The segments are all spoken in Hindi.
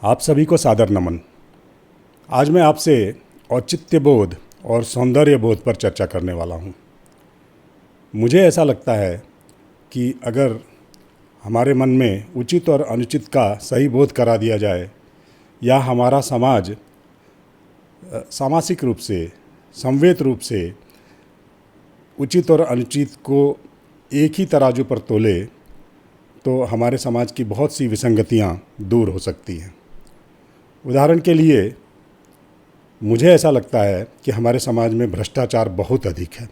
आप सभी को सादर नमन। आज मैं आपसे औचित्य बोध और सौंदर्य बोध पर चर्चा करने वाला हूँ। मुझे ऐसा लगता है कि अगर हमारे मन में उचित और अनुचित का सही बोध करा दिया जाए या हमारा समाज सामाजिक रूप से, संवेद रूप से उचित और अनुचित को एक ही तराजू पर तोले तो हमारे समाज की बहुत सी विसंगतियाँ दूर हो सकती हैं। उदाहरण के लिए मुझे ऐसा लगता है कि हमारे समाज में भ्रष्टाचार बहुत अधिक है।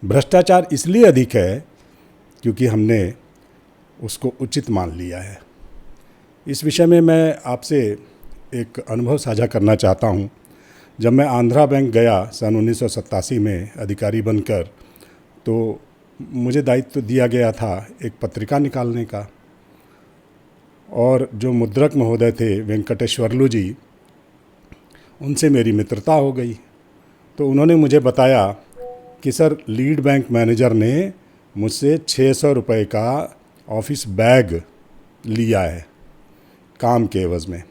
भ्रष्टाचार इसलिए अधिक है क्योंकि हमने उसको उचित मान लिया है। इस विषय में मैं आपसे एक अनुभव साझा करना चाहता हूँ। जब मैं आंध्रा बैंक गया सन 1987 में अधिकारी बनकर, तो मुझे दायित्व दिया गया था एक पत्रिका निकालने का, और जो मुद्रक महोदय थे वेंकटेश्वरलू जी, उनसे मेरी मित्रता हो गई। तो उन्होंने मुझे बताया कि सर, लीड बैंक मैनेजर ने मुझसे 600 रुपये का ऑफिस बैग लिया है काम के एवज़ में।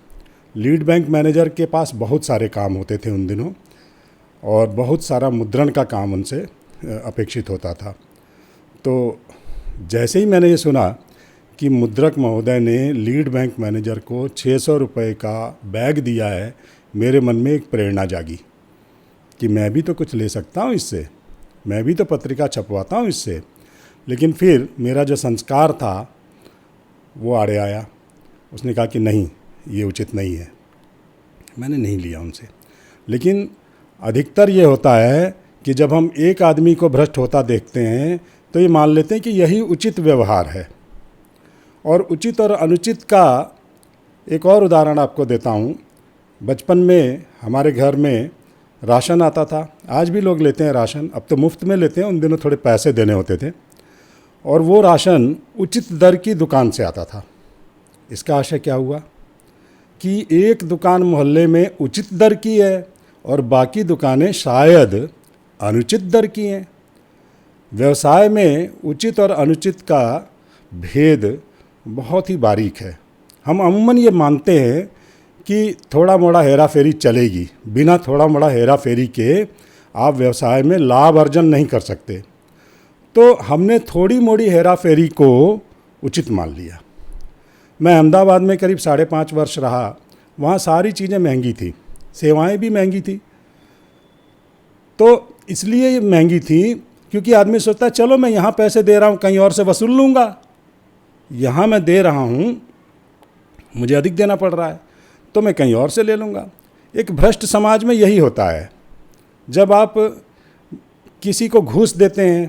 लीड बैंक मैनेजर के पास बहुत सारे काम होते थे उन दिनों, और बहुत सारा मुद्रण का काम उनसे अपेक्षित होता था। तो जैसे ही मैंने ये सुना कि मुद्रक महोदय ने लीड बैंक मैनेजर को 600 रुपये का बैग दिया है, मेरे मन में एक प्रेरणा जागी कि मैं भी तो कुछ ले सकता हूँ इससे, मैं भी तो पत्रिका छपवाता हूँ इससे। लेकिन फिर मेरा जो संस्कार था वो आड़े आया। उसने कहा कि नहीं, ये उचित नहीं है। मैंने नहीं लिया उनसे। लेकिन अधिकतर ये होता है कि जब हम एक आदमी को भ्रष्ट होता देखते हैं तो ये मान लेते हैं कि यही उचित व्यवहार है। और उचित और अनुचित का एक और उदाहरण आपको देता हूँ। बचपन में हमारे घर में राशन आता था। आज भी लोग लेते हैं राशन, अब तो मुफ्त में लेते हैं, उन दिनों थोड़े पैसे देने होते थे। और वो राशन उचित दर की दुकान से आता था। इसका आशय क्या हुआ कि एक दुकान मोहल्ले में उचित दर की है और बाकी दुकानें शायद अनुचित दर की हैं। व्यवसाय में उचित और अनुचित का भेद बहुत ही बारीक है। हम अमूमन ये मानते हैं कि थोड़ा मोड़ा हेरा फेरी चलेगी, बिना थोड़ा मोड़ा हेरा फेरी के आप व्यवसाय में लाभ अर्जन नहीं कर सकते। तो हमने थोड़ी मोड़ी हेरा फेरी को उचित मान लिया। मैं अहमदाबाद में करीब 5.5 वर्ष रहा। वहाँ सारी चीज़ें महंगी थी, सेवाएं भी महंगी थी। तो इसलिए ये महंगी थी क्योंकि आदमी सोचता है चलो मैं यहाँ पैसे दे रहा हूँ, कहीं और से वसूल लूँगा। यहाँ मैं दे रहा हूँ, मुझे अधिक देना पड़ रहा है, तो मैं कहीं और से ले लूँगा। एक भ्रष्ट समाज में यही होता है। जब आप किसी को घूस देते हैं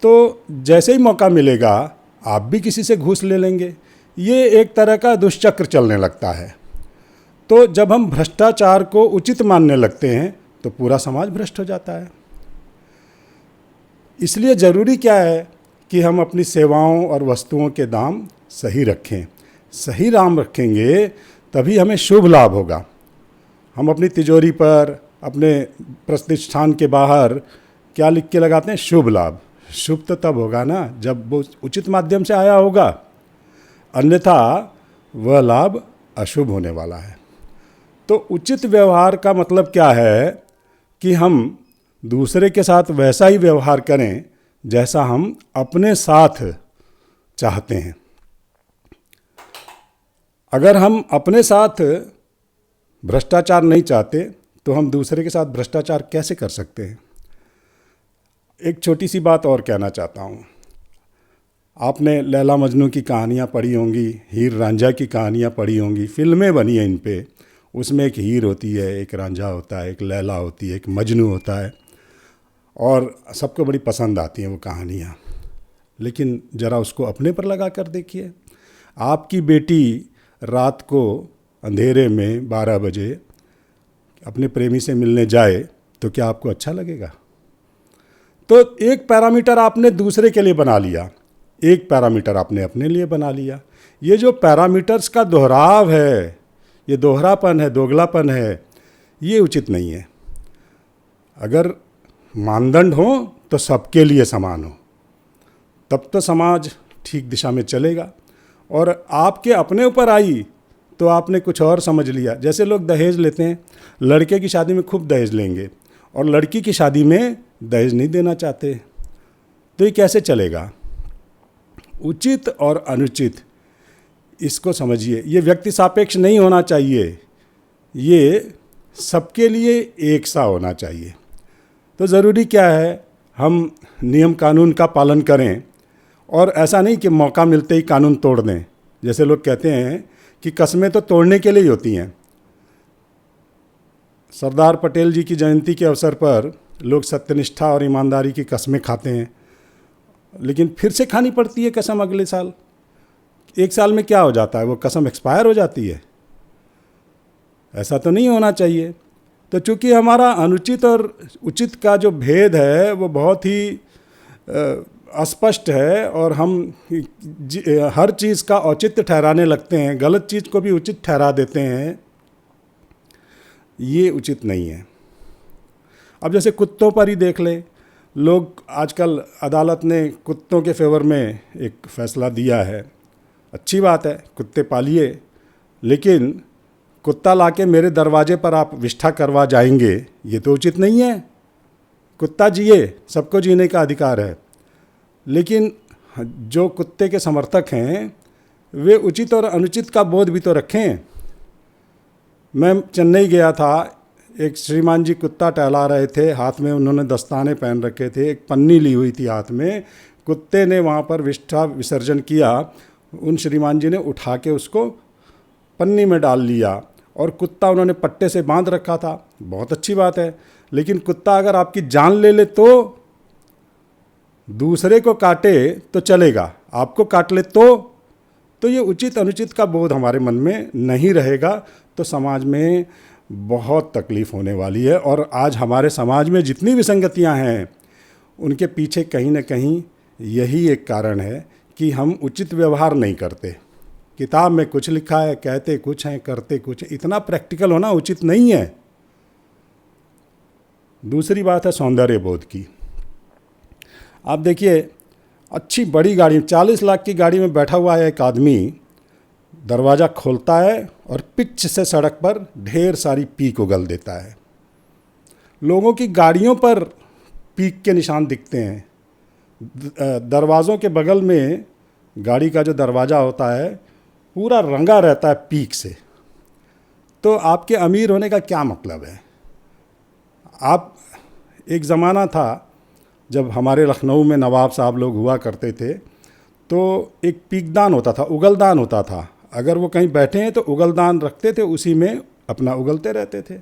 तो जैसे ही मौका मिलेगा आप भी किसी से घूस ले लेंगे। ये एक तरह का दुष्चक्र चलने लगता है। तो जब हम भ्रष्टाचार को उचित मानने लगते हैं तो पूरा समाज भ्रष्ट हो जाता है। इसलिए ज़रूरी क्या है कि हम अपनी सेवाओं और वस्तुओं के दाम सही रखें। सही दाम रखेंगे तभी हमें शुभ लाभ होगा। हम अपनी तिजोरी पर, अपने प्रतिष्ठान के बाहर क्या लिख के लगाते हैं? शुभ लाभ। शुभ तो तब होगा ना जब वो उचित माध्यम से आया होगा, अन्यथा वह लाभ अशुभ होने वाला है। तो उचित व्यवहार का मतलब क्या है कि हम दूसरे के साथ वैसा ही व्यवहार करें जैसा हम अपने साथ चाहते हैं। अगर हम अपने साथ भ्रष्टाचार नहीं चाहते तो हम दूसरे के साथ भ्रष्टाचार कैसे कर सकते हैं? एक छोटी सी बात और कहना चाहता हूँ। आपने लैला मजनू की कहानियाँ पढ़ी होंगी, हीर रांझा की कहानियाँ पढ़ी होंगी, फिल्में बनी हैं इन पे। उसमें एक हीर होती है, एक रांझा होता है, एक लैला होती है, एक मजनू होता है, और सबको बड़ी पसंद आती हैं वो कहानियाँ। लेकिन ज़रा उसको अपने पर लगा कर देखिए। आपकी बेटी रात को अंधेरे में 12 बजे अपने प्रेमी से मिलने जाए तो क्या आपको अच्छा लगेगा? तो एक पैरामीटर आपने दूसरे के लिए बना लिया, एक पैरामीटर आपने अपने लिए बना लिया। ये जो पैरामीटर्स का दोहराव है, ये दोहरापन है, दोगलापन है, ये उचित नहीं है। अगर मानदंड हो तो सबके लिए समान हो, तब तो समाज ठीक दिशा में चलेगा। और आपके अपने ऊपर आई तो आपने कुछ और समझ लिया। जैसे लोग दहेज लेते हैं, लड़के की शादी में खूब दहेज लेंगे और लड़की की शादी में दहेज नहीं देना चाहते, तो ये कैसे चलेगा? उचित और अनुचित, इसको समझिए। ये व्यक्ति सापेक्ष नहीं होना चाहिए, ये सबके लिए एक सा होना चाहिए। तो ज़रूरी क्या है, हम नियम कानून का पालन करें और ऐसा नहीं कि मौका मिलते ही कानून तोड़ दें। जैसे लोग कहते हैं कि कस्में तो तोड़ने के लिए ही होती हैं। सरदार पटेल जी की जयंती के अवसर पर लोग सत्यनिष्ठा और ईमानदारी की कस्में खाते हैं, लेकिन फिर से खानी पड़ती है कसम अगले साल। एक साल में क्या हो जाता है, वो कसम एक्सपायर हो जाती है। ऐसा तो नहीं होना चाहिए। तो चूंकि हमारा अनुचित और उचित का जो भेद है वो बहुत ही अस्पष्ट है और हम हर चीज़ का औचित्य ठहराने लगते हैं, गलत चीज़ को भी उचित ठहरा देते हैं, ये उचित नहीं है। अब जैसे कुत्तों पर ही देख लें, लोग आजकल अदालत ने कुत्तों के फेवर में एक फ़ैसला दिया है, अच्छी बात है, कुत्ते पालिए, लेकिन कुत्ता लाके मेरे दरवाजे पर आप विष्ठा करवा जाएंगे, ये तो उचित नहीं है। कुत्ता जिए, सबको जीने का अधिकार है, लेकिन जो कुत्ते के समर्थक हैं वे उचित और अनुचित का बोध भी तो रखें। मैं चेन्नई गया था, एक श्रीमान जी कुत्ता टहला रहे थे, हाथ में उन्होंने दस्ताने पहन रखे थे, एक पन्नी ली हुई थी हाथ में। कुत्ते ने वहाँ पर विष्ठा विसर्जन किया, उन श्रीमान जी ने उठा के उसको पन्नी में डाल लिया और कुत्ता उन्होंने पट्टे से बांध रखा था। बहुत अच्छी बात है, लेकिन कुत्ता अगर आपकी जान ले ले तो, दूसरे को काटे तो चलेगा, आपको काट ले तो ये उचित अनुचित का बोध हमारे मन में नहीं रहेगा, तो समाज में बहुत तकलीफ़ होने वाली है। और आज हमारे समाज में जितनी विसंगतियां हैं उनके पीछे कहीं ना कहीं यही एक कारण है कि हम उचित व्यवहार नहीं करते। किताब में कुछ लिखा है, कहते कुछ हैं, करते कुछ हैं। इतना प्रैक्टिकल होना उचित नहीं है। दूसरी बात है सौंदर्य बोध की। आप देखिए, अच्छी बड़ी गाड़ी, 40 लाख की गाड़ी में बैठा हुआ है एक आदमी, दरवाज़ा खोलता है और पिच से सड़क पर ढेर सारी पीक उगल देता है। लोगों की गाड़ियों पर पीक के निशान दिखते हैं। दरवाज़ों के बगल में गाड़ी का जो दरवाज़ा होता है पूरा रंगा रहता है पीक से। तो आपके अमीर होने का क्या मतलब है? आप, एक ज़माना था जब हमारे लखनऊ में नवाब साहब लोग हुआ करते थे, तो एक पीकदान होता था, उगलदान होता था। अगर वो कहीं बैठे हैं तो उगलदान रखते थे, उसी में अपना उगलते रहते थे।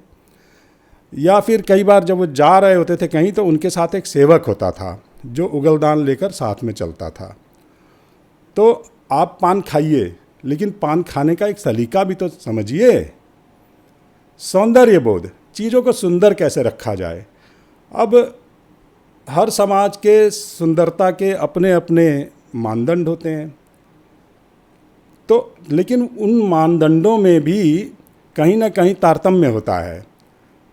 या फिर कई बार जब वो जा रहे होते थे कहीं, तो उनके साथ एक सेवक होता था जो उगलदान लेकर साथ में चलता था। तो आप पान खाइए, लेकिन पान खाने का एक सलीका भी तो समझिए। सौंदर्य बोध, चीज़ों को सुंदर कैसे रखा जाए। अब हर समाज के सुंदरता के अपने अपने मानदंड होते हैं, तो लेकिन उन मानदंडों में भी कहीं ना कहीं तारतम्य होता है,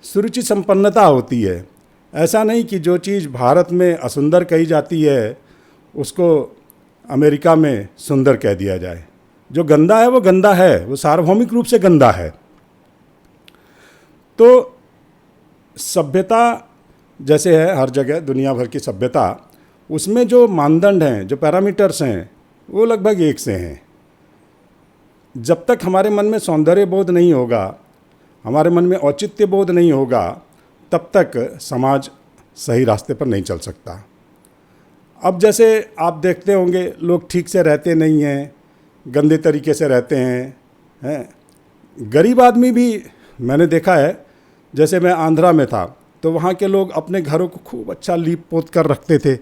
सुरुचि संपन्नता होती है। ऐसा नहीं कि जो चीज़ भारत में असुंदर कही जाती है उसको अमेरिका में सुंदर कह दिया जाए। जो गंदा है वो गंदा है, वो सार्वभौमिक रूप से गंदा है। तो सभ्यता जैसे है हर जगह दुनिया भर की सभ्यता, उसमें जो मानदंड हैं, जो पैरामीटर्स हैं, वो लगभग एक से हैं। जब तक हमारे मन में सौंदर्य बोध नहीं होगा, हमारे मन में औचित्य बोध नहीं होगा, तब तक समाज सही रास्ते पर नहीं चल सकता। अब जैसे आप देखते होंगे, लोग ठीक से रहते नहीं हैं, गंदे तरीके से रहते हैं। गरीब आदमी भी मैंने देखा है, जैसे मैं आंध्रा में था तो वहाँ के लोग अपने घरों को खूब अच्छा लीप पोत कर रखते थे।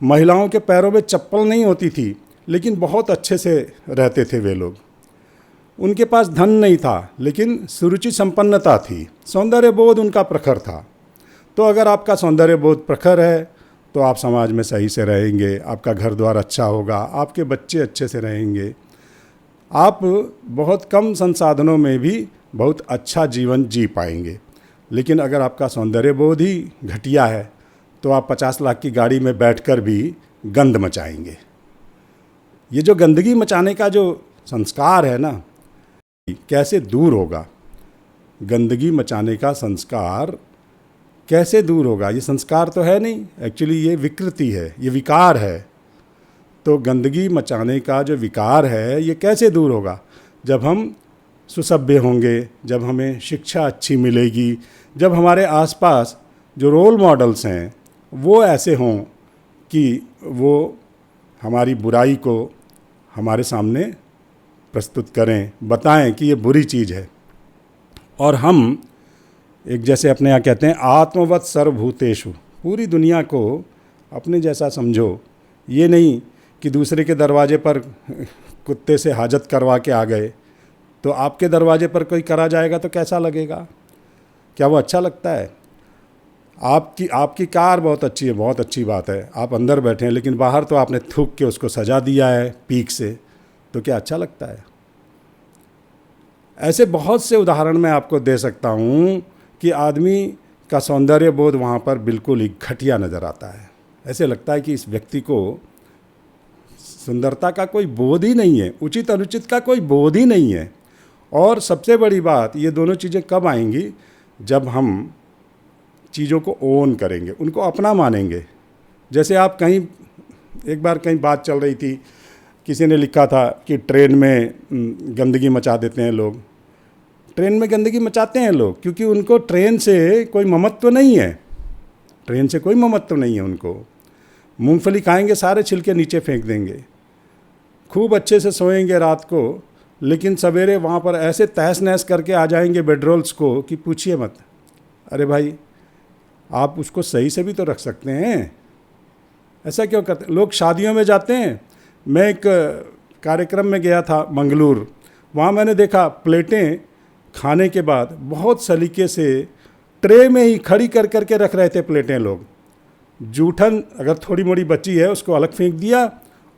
महिलाओं के पैरों में चप्पल नहीं होती थी, लेकिन बहुत अच्छे से रहते थे वे लोग। उनके पास धन नहीं था, लेकिन सुरुचि संपन्नता थी, सौंदर्य बोध उनका प्रखर था। तो अगर आपका सौंदर्य बोध प्रखर है तो आप समाज में सही से रहेंगे, आपका घर द्वार अच्छा होगा, आपके बच्चे अच्छे से रहेंगे, आप बहुत कम संसाधनों में भी बहुत अच्छा जीवन जी पाएंगे। लेकिन अगर आपका सौंदर्य बोध ही घटिया है तो आप 50 लाख की गाड़ी में बैठकर भी गंद मचाएंगे। ये जो गंदगी मचाने का जो संस्कार है ना, कैसे दूर होगा? गंदगी मचाने का संस्कार कैसे दूर होगा? ये संस्कार तो है नहीं, एक्चुअली ये विकृति है, ये विकार है। तो गंदगी मचाने का जो विकार है ये कैसे दूर होगा? जब हम सुसभ्य होंगे, जब हमें शिक्षा अच्छी मिलेगी, जब हमारे आसपास जो रोल मॉडल्स हैं वो ऐसे हों कि वो हमारी बुराई को हमारे सामने प्रस्तुत करें, बताएं कि ये बुरी चीज़ है। और हम एक जैसे अपने यहाँ कहते हैं आत्मवत् सर्वभूतेषु, पूरी दुनिया को अपने जैसा समझो। ये नहीं कि दूसरे के दरवाजे पर कुत्ते से हाजत करवा के आ गए, तो आपके दरवाजे पर कोई करा जाएगा तो कैसा लगेगा? क्या वो अच्छा लगता है? आपकी कार बहुत अच्छी है, बहुत अच्छी बात है, आप अंदर बैठे हैं, लेकिन बाहर तो आपने थूक के उसको सजा दिया है पीक से, तो क्या अच्छा लगता है? ऐसे बहुत से उदाहरण मैं आपको दे सकता हूँ कि आदमी का सौंदर्य बोध वहाँ पर बिल्कुल ही घटिया नज़र आता है। ऐसे लगता है कि इस व्यक्ति को सुंदरता का कोई बोध ही नहीं है, उचित अनुचित का कोई बोध ही नहीं है। और सबसे बड़ी बात, ये दोनों चीज़ें कब आएंगी? जब हम चीज़ों को ओन करेंगे, उनको अपना मानेंगे। जैसे आप कहीं, एक बार कहीं बात चल रही थी, किसी ने लिखा था कि ट्रेन में गंदगी मचा देते हैं लोग। ट्रेन में गंदगी मचाते हैं लोग क्योंकि उनको ट्रेन से कोई ममत्व नहीं है, ट्रेन से कोई ममत्व नहीं है उनको। मूंगफली खाएंगे, सारे छिलके नीचे फेंक देंगे, खूब अच्छे से सोएंगे रात को, लेकिन सवेरे वहाँ पर ऐसे तहस नहस करके आ जाएंगे बेडरोल्स को कि पूछिए मत। अरे भाई, आप उसको सही से भी तो रख सकते हैं, ऐसा क्यों करते? लोग शादियों में जाते हैं। मैं एक कार्यक्रम में गया था मंगलूर, वहाँ मैंने देखा प्लेटें खाने के बाद बहुत सलीके से ट्रे में ही खड़ी कर करके रख रहे थे प्लेटें लोग। जूठन अगर थोड़ी मोड़ी बची है उसको अलग फेंक दिया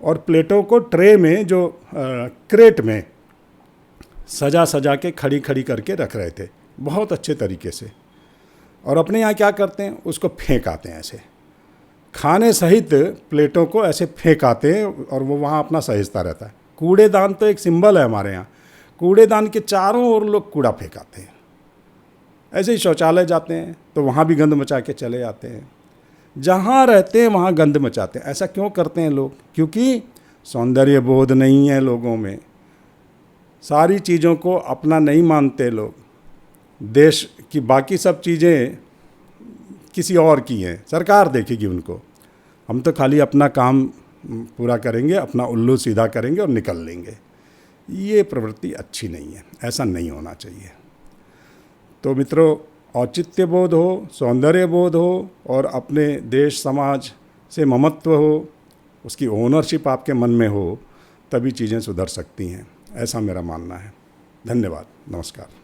और प्लेटों को ट्रे में जो क्रेट में सजा सजा के खड़ी खड़ी करके रख रहे थे बहुत अच्छे तरीके से। और अपने यहाँ क्या करते हैं, उसको फेंक आते हैं, ऐसे खाने सहित प्लेटों को ऐसे फेंक आते हैं और वो वहाँ अपना सहेजता रहता है। कूड़ेदान तो एक सिंबल है हमारे यहाँ, कूड़ेदान के चारों ओर लोग कूड़ा फेंक आते हैं। ऐसे ही शौचालय जाते हैं तो वहाँ भी गंद मचा के चले आते हैं, जहाँ रहते हैं वहाँ गंद मचाते हैं। ऐसा क्यों करते हैं लोग? क्योंकि सौंदर्य बोध नहीं है लोगों में, सारी चीज़ों को अपना नहीं मानते लोग। देश की बाकी सब चीज़ें किसी और की हैं, सरकार देखेगी उनको, हम तो खाली अपना काम पूरा करेंगे, अपना उल्लू सीधा करेंगे और निकल लेंगे। ये प्रवृत्ति अच्छी नहीं है, ऐसा नहीं होना चाहिए। तो मित्रों, औचित्य बोध हो, सौंदर्य बोध हो और अपने देश समाज से ममत्व हो, उसकी ओनरशिप आपके मन में हो, तभी चीज़ें सुधर सकती हैं, ऐसा मेरा मानना है। धन्यवाद, नमस्कार।